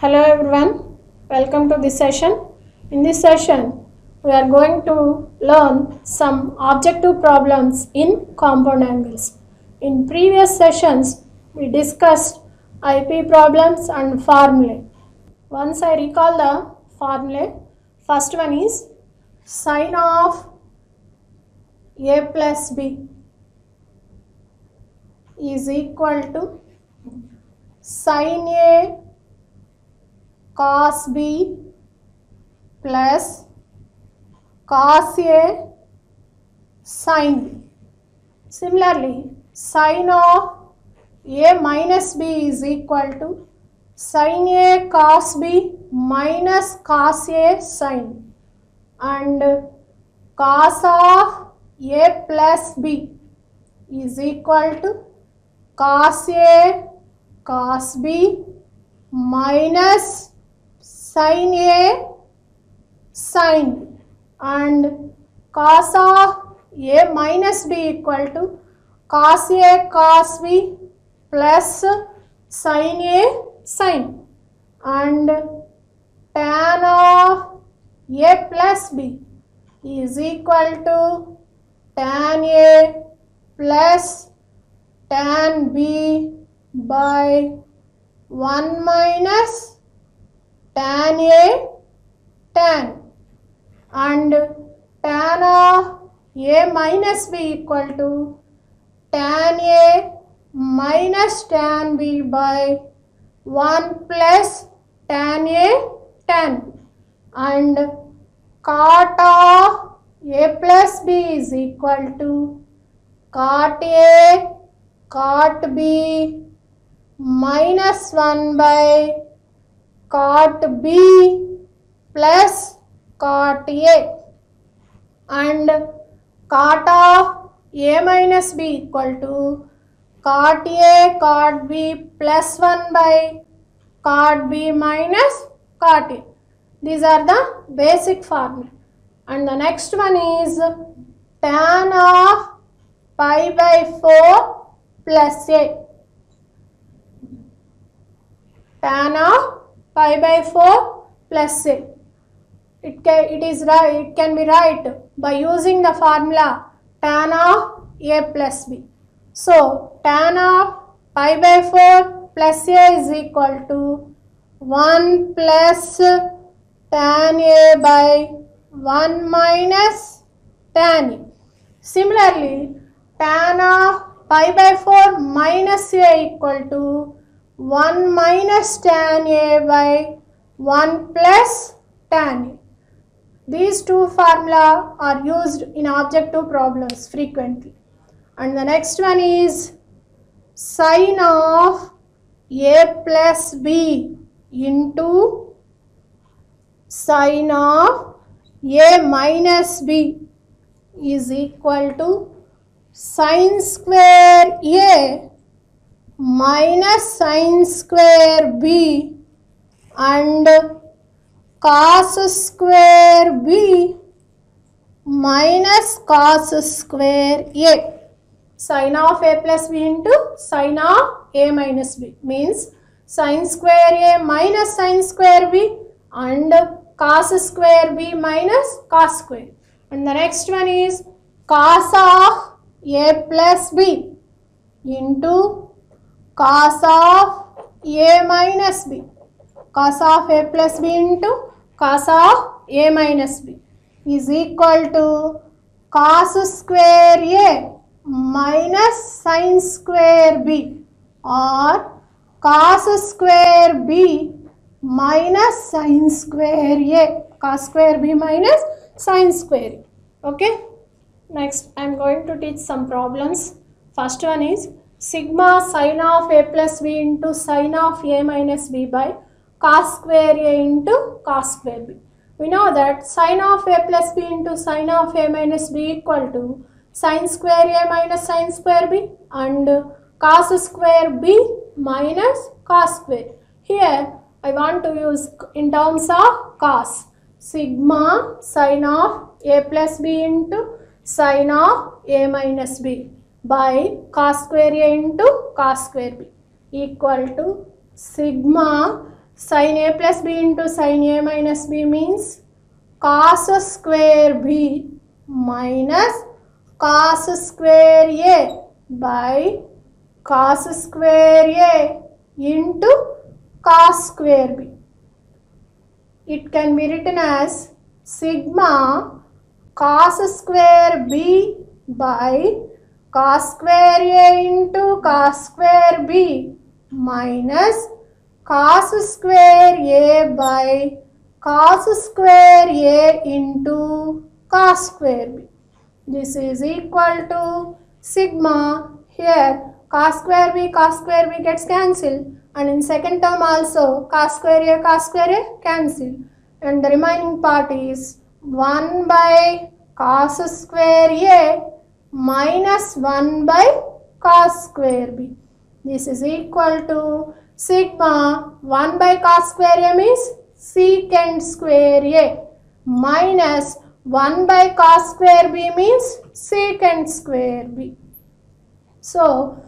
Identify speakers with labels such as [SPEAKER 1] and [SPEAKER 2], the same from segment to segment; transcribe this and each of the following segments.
[SPEAKER 1] Hello everyone, welcome to this session. In this session, we are going to learn some objective problems in compound angles. In previous sessions, we discussed IP problems and formulae. Once I recall the formulae, first one is sine of A plus B is equal to sine A cos B plus cos A sin B. Similarly, sine of A minus B is equal to sin A cos B minus cos A sin B, and cos of A plus B is equal to cos A cos B minus sin A sin B, and cos of A minus B equal to cos A cos B plus sin A sin B, and tan of A plus B is equal to tan A plus tan B by 1 minus tan A tan, and tan of A minus B equal to tan A minus tan B by 1 plus tan A tan B, and cot of A plus B is equal to cot A cot B minus 1 by cot B plus cot A, and cot of A minus B equal to cot A cot B plus 1 by cot B minus cot A. These are the basic formula. And the next one is tan of pi by 4 plus A. Tan of pi by 4 plus A. It can be right by using the formula tan of A plus B. So tan of pi by 4 plus A is equal to 1 plus tan A by 1 minus tan A. Similarly, tan of pi by 4 minus A equal to 1 minus tan A by 1 plus tan A. These two formula are used in objective problems frequently. And the next one is sine of A plus B into sine of A minus B is equal to sine square A minus sine square B and cos square B minus cos square A. Sine of A plus B into sine of A minus B means sine square A minus sine square B and cos square B minus cos square. And the next one is cos of A plus B into cos of A minus B. Cos of A plus B into cos of A minus B is equal to cos square A minus sin square B or cos square B minus sin square A. Cos square B minus sin square A. Okay. Next, I am going to teach some problems. First one is sigma sine of A plus B into sine of A minus B by cos square A into cos square B. We know that sine of A plus B into sine of A minus B equal to sin square A minus sin square B and cos square B minus cos square. Here I want to use in terms of cos. Sigma sine of A plus B into sine of A minus B by cos square A into cos square B equal to sigma Sin A plus B into sin A minus B means cos square B minus cos square A by cos square A into cos square B. It can be written as sigma cos square B by cos square A into cos square B minus cos square A by cos square A into cos square B. This is equal to sigma. Here cos square B gets cancelled, and in second term also cos square A cancel, and the remaining part is 1 by cos square A minus 1 by cos square B. This is equal to sigma 1 by cos square A means secant square A minus 1 by cos square B means secant square B. So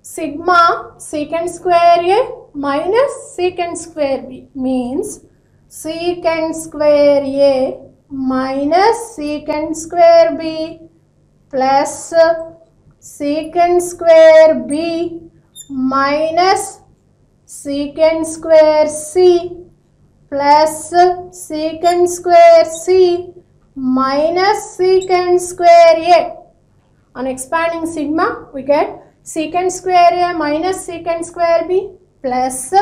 [SPEAKER 1] sigma secant square A minus secant square B means secant square A minus secant square B plus secant square B minus secant square C plus secant square C minus secant square A. On expanding sigma, we get secant square A minus secant square B plus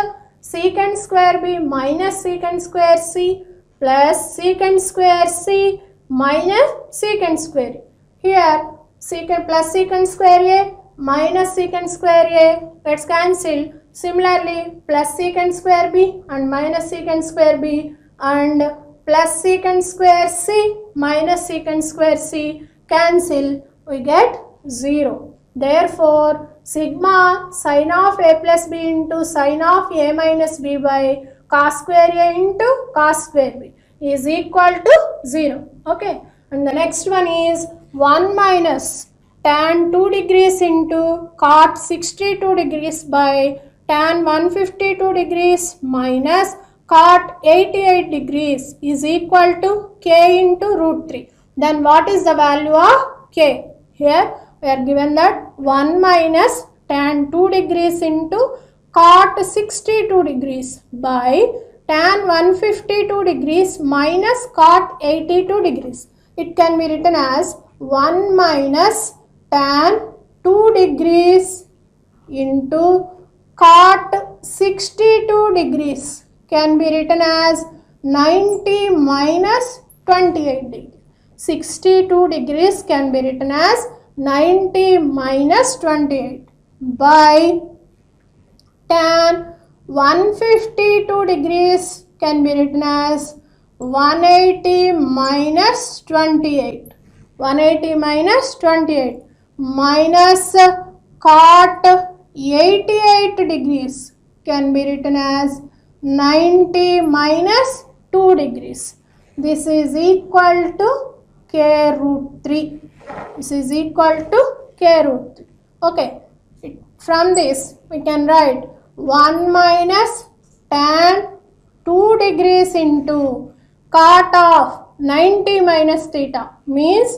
[SPEAKER 1] secant square B minus secant square C plus secant square C minus secant square A. Here secant plus secant square A minus secant square A gets cancelled. Similarly, plus secant square B and minus secant square B and plus secant square C minus secant square C cancel, we get 0. Therefore, sigma sin of A plus B into sin of A minus B by cos square A into cos square B is equal to 0. Okay. And the next one is 1 minus tan 2 degrees into cot 62 degrees by tan 152 degrees minus cot 88 degrees is equal to k into root 3. Then what is the value of k? Here we are given that 1 minus tan 2 degrees into cot 62 degrees by tan 152 degrees minus cot 82 degrees. It can be written as 1 minus tan 2 degrees into cot 62 degrees can be written as 90 minus 28 degrees. 62 degrees can be written as 90 minus 28 by tan 152 degrees can be written as 180 minus 28. 180 minus 28 minus cot 88 degrees can be written as 90 minus 2 degrees. This is equal to k root 3. This is equal to k root 3. Okay. From this we can write 1 minus tan 2 degrees into cot of 90 minus theta means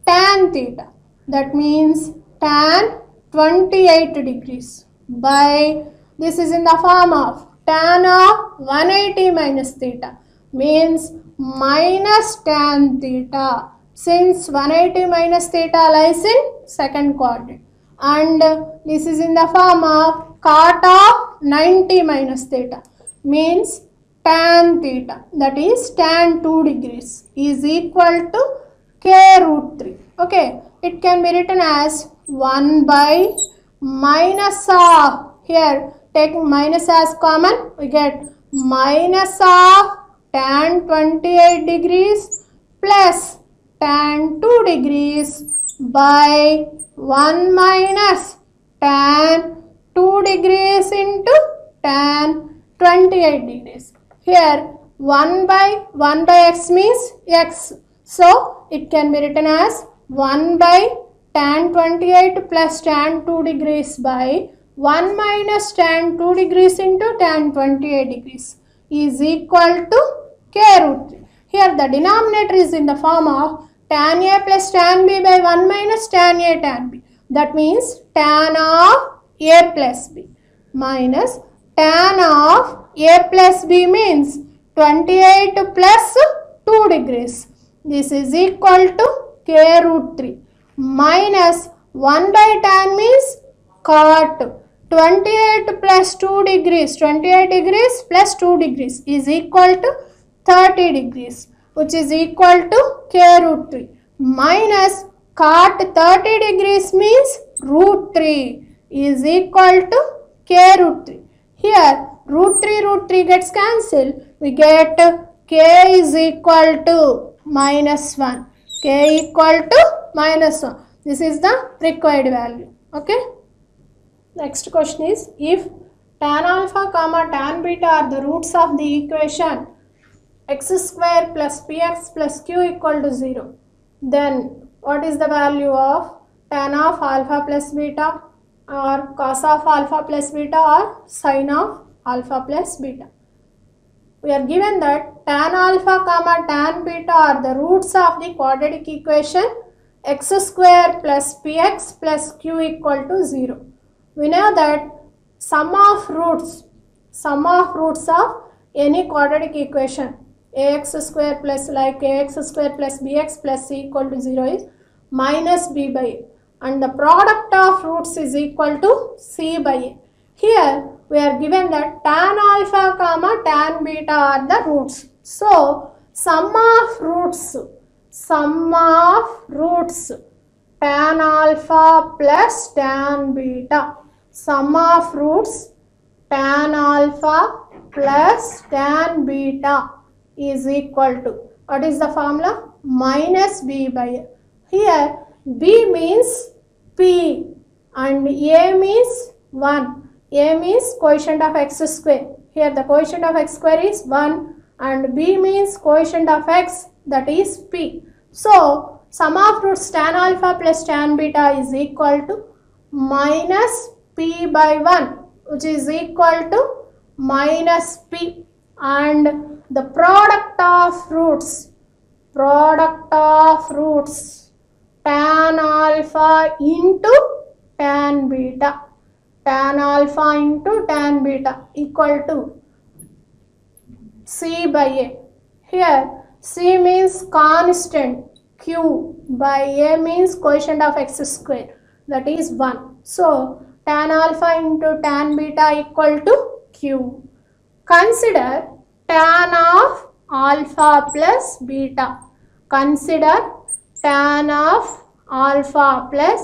[SPEAKER 1] tan theta. That means tan 28 degrees by, this is in the form of tan of 180 minus theta means minus tan theta, since 180 minus theta lies in second quadrant, and this is in the form of cot of 90 minus theta means tan theta, that is tan 2 degrees is equal to k root 3. Okay, it can be written as 1 by minus of, here taking minus as common, we get minus of tan 28 degrees plus tan 2 degrees by 1 minus tan 2 degrees into tan 28 degrees. Here 1 by x means x. So it can be written as 1 by tan 28 plus tan 2 degrees by 1 minus tan 2 degrees into tan 28 degrees. is equal to k root 3. Here the denominator is in the form of tan a plus tan b by 1 minus tan a tan b. That means tan of a plus b minus tan of a plus b means 28 plus 2 degrees. This is equal to k root 3 minus 1 by tan means cot 28 plus 2 degrees. 28 degrees plus 2 degrees is equal to 30 degrees, which is equal to k root 3 minus cot 30 degrees means root 3 is equal to k root 3. Here root 3 gets cancelled. We get k is equal to minus 1. K equal to minus 1. This is the required value. Okay. Next question is, if tan alpha comma tan beta are the roots of the equation x square plus px plus q equal to 0, then what is the value of tan of alpha plus beta or cos of alpha plus beta or sin of alpha plus beta? We are given that tan alpha comma tan beta are the roots of the quadratic equation x square plus px plus q equal to 0. We know that sum of roots of any quadratic equation ax square plus ax square plus bx plus c equal to 0 is minus b by a, and the product of roots is equal to c by a. Here we are given that tan alpha comma tan beta are the roots. So sum of roots tan alpha plus tan beta. Sum of roots tan alpha plus tan beta is equal to, what is the formula? Minus b by a. Here b means p and a means 1. A means quotient of x square. Here the quotient of x square is 1 and b means quotient of x, that is p. So sum of roots tan alpha plus tan beta is equal to minus p by 1, which is equal to minus p, and the product of roots tan alpha into tan beta, tan alpha into tan beta equal to c by a. Here c means constant, q by a means quotient of x square, that is 1. So tan alpha into tan beta equal to q. Consider tan of alpha plus beta. Consider tan of alpha plus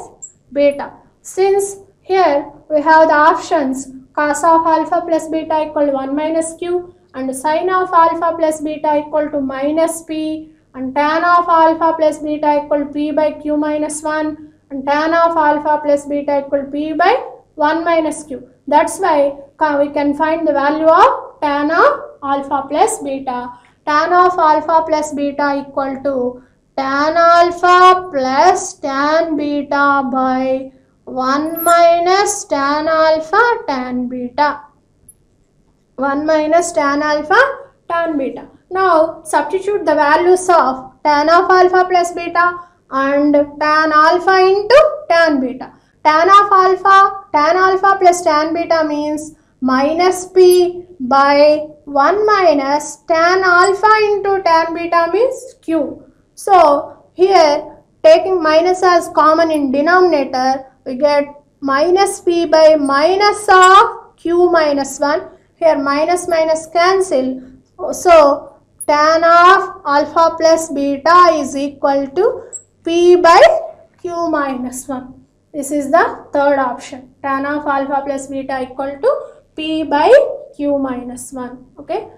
[SPEAKER 1] beta. Since here we have the options cos of alpha plus beta equal to 1 minus q and sin of alpha plus beta equal to minus p and tan of alpha plus beta equal to p by q minus 1 and tan of alpha plus beta equal to p by 1 minus q. That's why we can find the value of tan of alpha plus beta. Tan of alpha plus beta equal to tan alpha plus tan beta by 1 minus tan alpha tan beta. 1 minus tan alpha tan beta. Now substitute the values of tan of alpha plus beta and tan alpha into tan beta. Tan alpha plus tan beta means minus p by 1 minus tan alpha into tan beta means q. So here taking minus as common in denominator, we get minus p by minus of q minus 1. Here minus cancel. So tan of alpha plus beta is equal to p by q minus 1. This is the third option. Tan of alpha plus beta equal to p by q minus 1. Okay.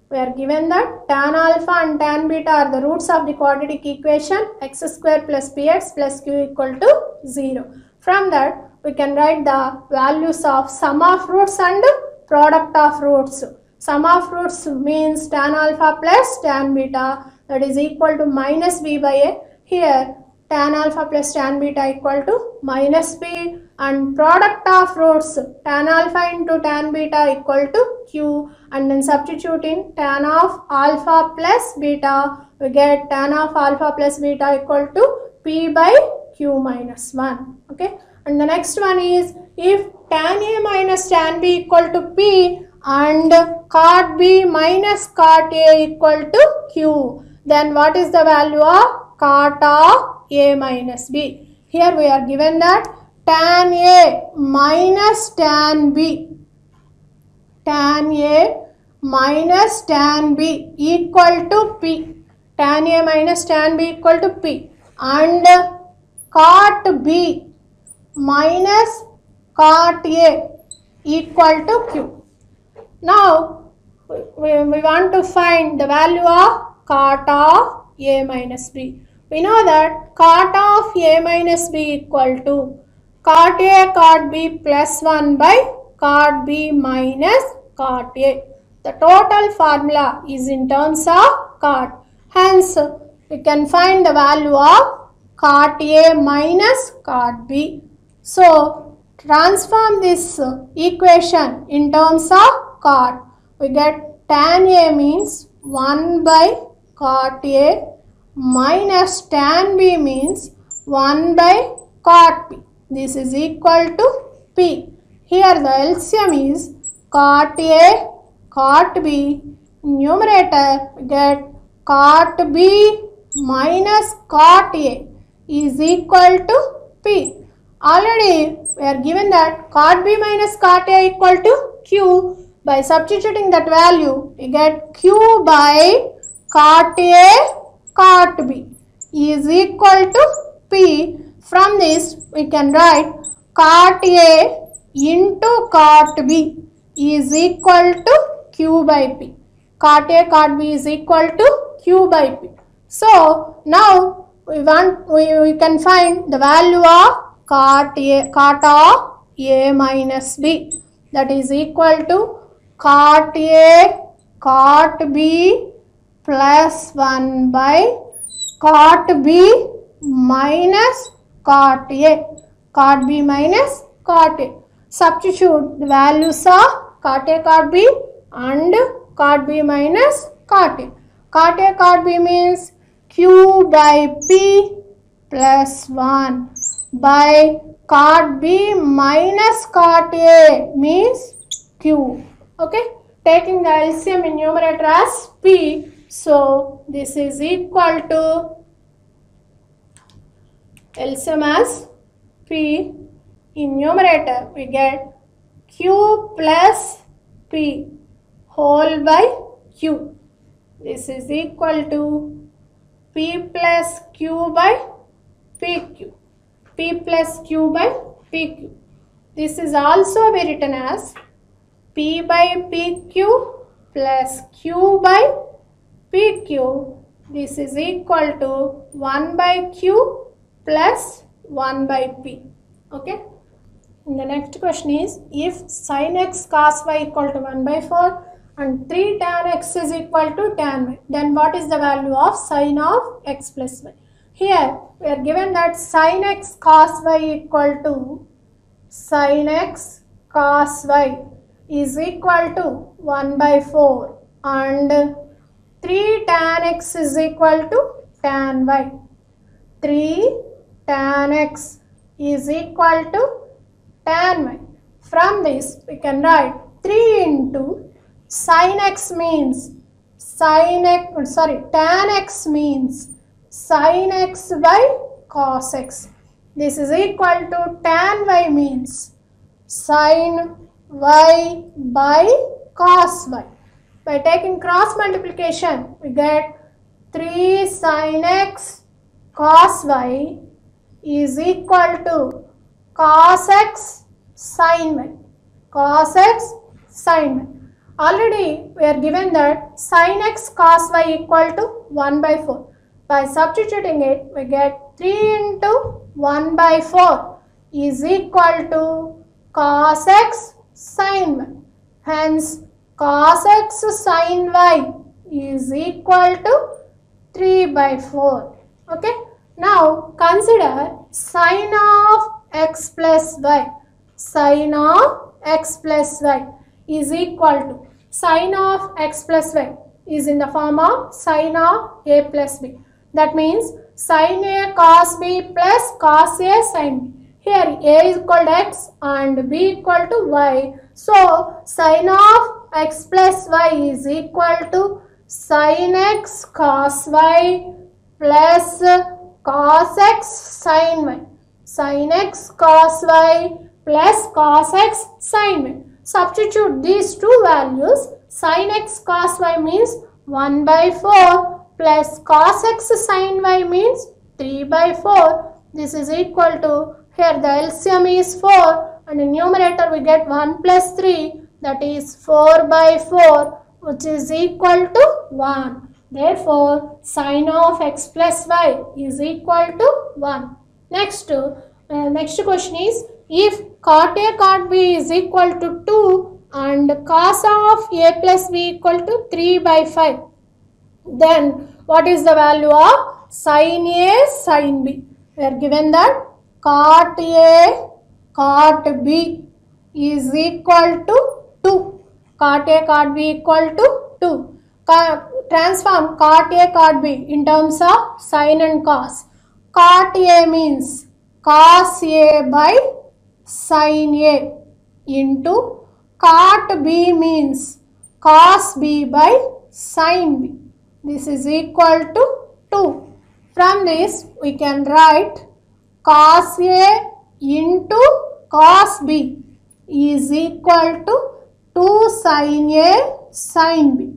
[SPEAKER 1] We are given that tan alpha and tan beta are the roots of the quadratic equation x square plus px plus q equal to 0. From that we can write the values of sum of roots and product of roots. Sum of roots means tan alpha plus tan beta, that is equal to minus b by a. Here tan alpha plus tan beta equal to minus b. and product of roots tan alpha into tan beta equal to q, and then substituting tan of alpha plus beta, we get tan of alpha plus beta equal to p by q minus 1. Okay, and the next one is if tan A minus tan B equal to P and cot B minus cot A equal to Q, then what is the value of cot of A minus B? Here we are given that tan A minus tan B, tan A minus tan B equal to P, tan A minus tan B equal to P, and cot B minus cot A equal to Q. Now we want to find the value of cot of A minus B. We know that cot of A minus B equal to cot A cot B plus 1 by cot B minus cot A. The total formula is in terms of cot. Hence, we can find the value of cot A minus cot B. So, transform this equation in terms of cot. We get tan A means 1 by cot A minus tan B means 1 by cot B. This is equal to P. Here the LCM is cot A, cot B. Numerator we get cot B minus cot A is equal to P. Already we are given that cot B minus cot A equal to Q. By substituting that value, we get Q by cot A cot B is equal to P. From this, we can write cot A into cot B is equal to Q by P. Cot A cot B is equal to Q by P. So now we can find the value of cot of A minus B, that is equal to cot A cot B plus 1 by cot B minus cot A, cot B minus cot A. Substitute the values of cot A cot B and cot B minus cot A. Cot A cot B means Q by P plus 1 by cot B minus cot A means Q. Okay, taking the LCM in numerator as P, so this is equal to LCM as P. In numerator we get Q plus P whole by Q. This is equal to P plus Q by PQ. P plus Q by PQ. This is also be written as P by PQ plus Q by PQ. This is equal to 1 by Q plus 1 by P. Okay. And the next question is, if sin x cos y equal to 1 by 4 and 3 tan x is equal to tan y, then what is the value of sin of x plus y? Here we are given that sin x cos y equal to sin x cos y is equal to 1 by 4 and 3 tan x is equal to tan y. 3 tan x is equal to tan y. From this we can write 3 into sin x means tan x means sin x by cos x. This is equal to tan y means sin y by cos y. By taking cross multiplication, we get 3 sin x cos y is equal to cos x sin y. Cos x sin y. Already we are given that sin x cos y equal to 1 by 4. By substituting it, we get 3 into 1 by 4 is equal to cos x sin y. Hence, cos x sin y is equal to 3 by 4. Okay. Now, consider sin of x plus y, sin of x plus y is equal to sin of x plus y is in the form of sin of a plus b. That means sin a cos b plus cos a sin b. Here a is equal to x and b equal to y. So sin of x plus y is equal to sin x cos y plus cos x sin y. Sin x cos y plus cos x sin y. Substitute these two values. Sin x cos y means 1 by 4 plus cos x sin y means 3 by 4. This is equal to, here the LCM is 4 and in numerator we get 1 plus 3, that is 4 by 4, which is equal to 1. Therefore, sin of x plus y is equal to 1. Next question is, if cot A cot B is equal to 2 and cos of A plus B equal to 3 by 5, then what is the value of sin A sin B? We are given that cot A cot B is equal to 2. Cot A cot B equal to 2. Transform cot A cot B in terms of sin and cos. Cot A means cos A by sin A into cot B means cos B by sin B. This is equal to 2. From this we can write cos A into cos B is equal to 2 sin A sin B.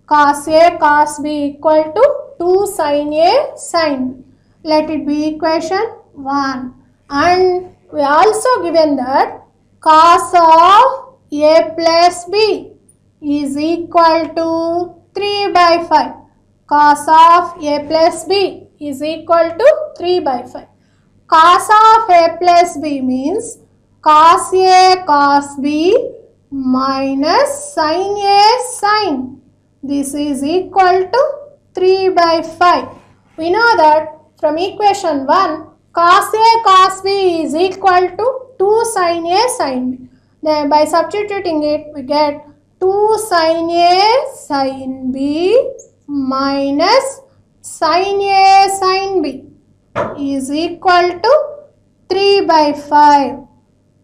[SPEAKER 1] Cos A cos B equal to 2 sin A sin B. Let it be equation 1. And we also given that cos of A plus B is equal to 3 by 5. Cos of A plus B is equal to 3 by 5. Cos of A plus B means cos A cos B minus sin A sin. This is equal to 3 by 5. We know that from equation 1, cos A cos B is equal to 2 sin A sin B. Then by substituting it, we get 2 sin A sin B minus sin A sin B is equal to 3 by 5.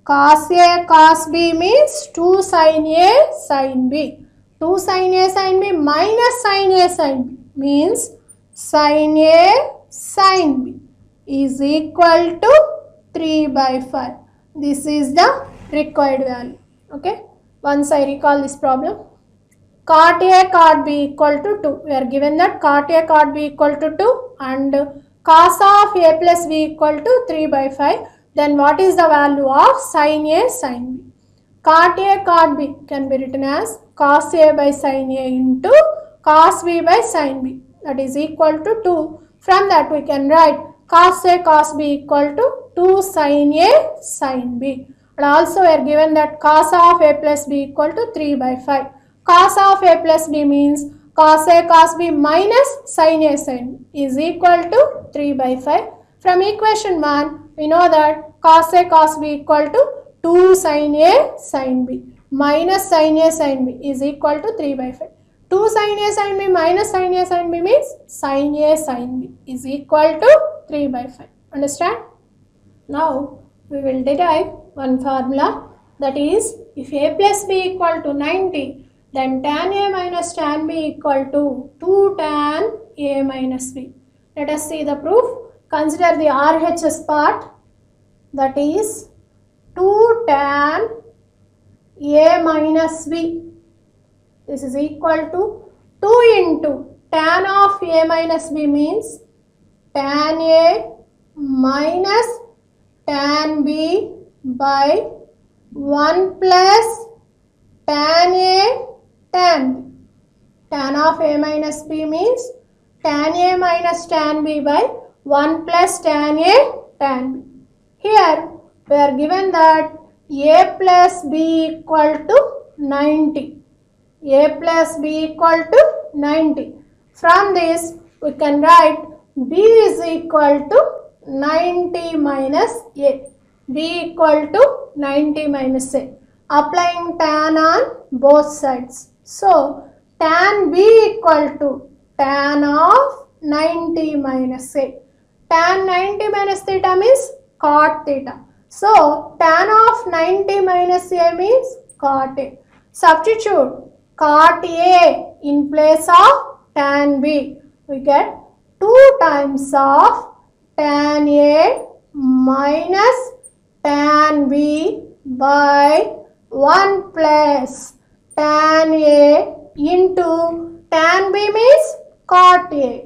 [SPEAKER 1] Cos A cos B means 2 sin A sin B. 2 sin A sin B minus sin A sin B means sin A sin B is equal to 3 by 5. This is the required value. Okay. Once I recall this problem. Cot A cot B equal to 2. We are given that cot A cot B equal to 2 and cos of A plus B equal to 3 by 5. Then what is the value of sin A sin B? Cot A cot B can be written as cos A by sin A into cos B by sin B, that is equal to 2. From that we can write cos A cos B equal to 2 sin A sin B. And also we are given that cos of A plus B equal to 3 by 5. Cos of A plus B means cos A cos B minus sin A sin B is equal to 3 by 5. From equation 1, we know that cos A cos B equal to 2 sin A sin B minus sin A sin B is equal to 3 by 5. 2 sin A sin B minus sin A sin B means sin A sin B is equal to 3 by 5. Understand? Now we will derive one formula, that is, if A plus B equal to 90, then tan A minus tan B equal to 2 tan A minus B. Let us see the proof. Consider the RHS part, that is 2 tan A minus B. This is equal to 2 into tan of A minus B means tan A minus tan B by 1 plus tan A tan B. Tan of A minus B means tan A minus tan B by 1 plus tan A tan B. Here we are given that A plus B equal to 90. A plus B equal to 90. From this we can write B is equal to 90 minus A. b equal to 90 minus a. Applying tan on both sides. So tan b equal to tan of 90 minus a. Tan 90 minus theta means cot theta. So tan of 90 minus a means cot a. Substitute cot a in place of tan b. We get 2 times of tan a minus tan b by 1 plus tan a into tan b means cot a.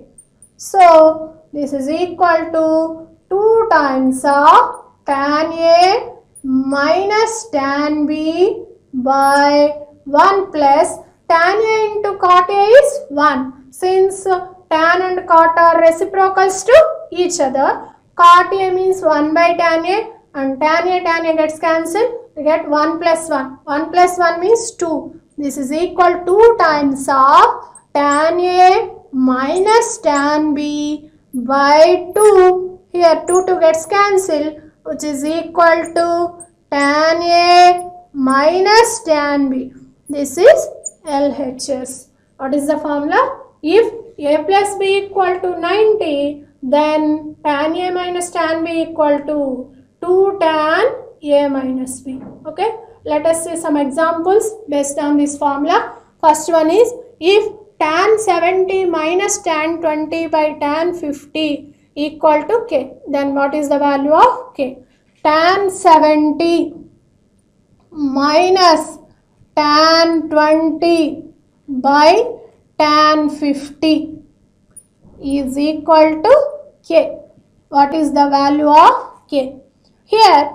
[SPEAKER 1] So this is equal to 2 times of tan a minus tan b by 1 plus tan a into cot a is 1. Since tan and cot are reciprocals to each other, cot a means 1 by tan a and tan a gets cancelled. We get 1 plus 1. 1 plus 1 means 2. This is equal to 2 times of tan a minus tan b by 2. Here 2 gets cancelled, which is equal to tan a minus tan b. This is LHS. What is the formula? If a plus b equal to 90, then tan a minus tan b equal to 2 tan a minus b. Okay. Let us see some examples based on this formula. First one is, if tan 70 minus tan 20 by tan 50 equal to k, then what is the value of k? Tan 70 minus tan 20 by tan 50 is equal to k. What is the value of k? Here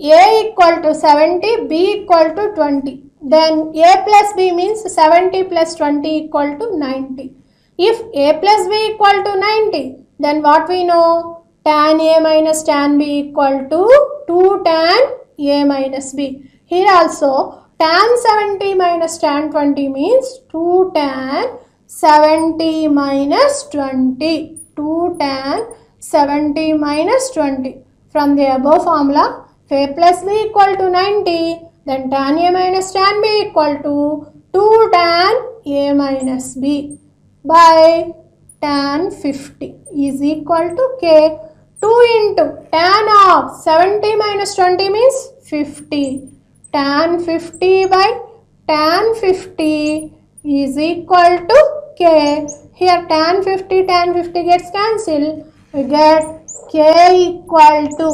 [SPEAKER 1] a equal to 70, b equal to 20. Then a plus b means 70 plus 20 equal to 90. If a plus b equal to 90, then what we know? Tan a minus tan b equal to 2 tan a minus b. Here also tan 70 minus tan 20 means 2 tan 70 minus 20. 2 tan 70 minus 20. From the above formula, if a plus b equal to 90, then tan a minus tan b equal to 2 tan a minus b by tan 50 is equal to k. 2 into tan of 70 minus 20 means 50. Tan 50 by tan 50 is equal to k. Here tan 50 gets cancelled. We get k equal to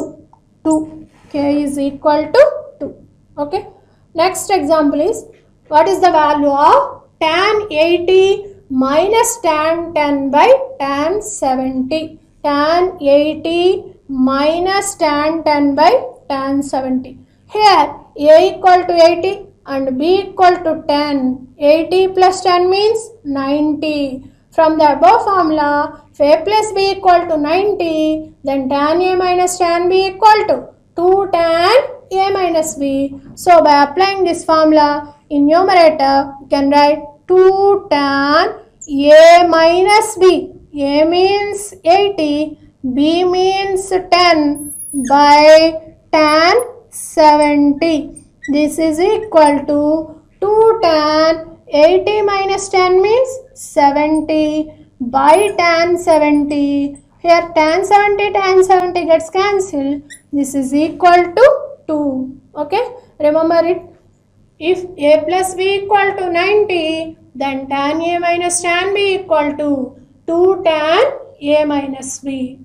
[SPEAKER 1] 2. K is equal to 2. Okay. Next example is, what is the value of tan 80 minus tan 10 by tan 70? Tan 80 minus tan 10 by tan 70. Here a equal to 80 and b equal to 10. 80 plus 10 means 90. From the above formula, if a plus b equal to 90, then tan a minus tan b equal to 2 tan a minus b. So by applying this formula in numerator, you can write 2 tan a minus b. A means 80, b means 10 by tan 70. This is equal to 2 tan 80 minus 10 means 70 by tan 70. Here tan 70 gets cancelled. This is equal to 2. Okay. Remember it. If a plus b equal to 90, then tan a minus tan b equal to 2 tan a minus b.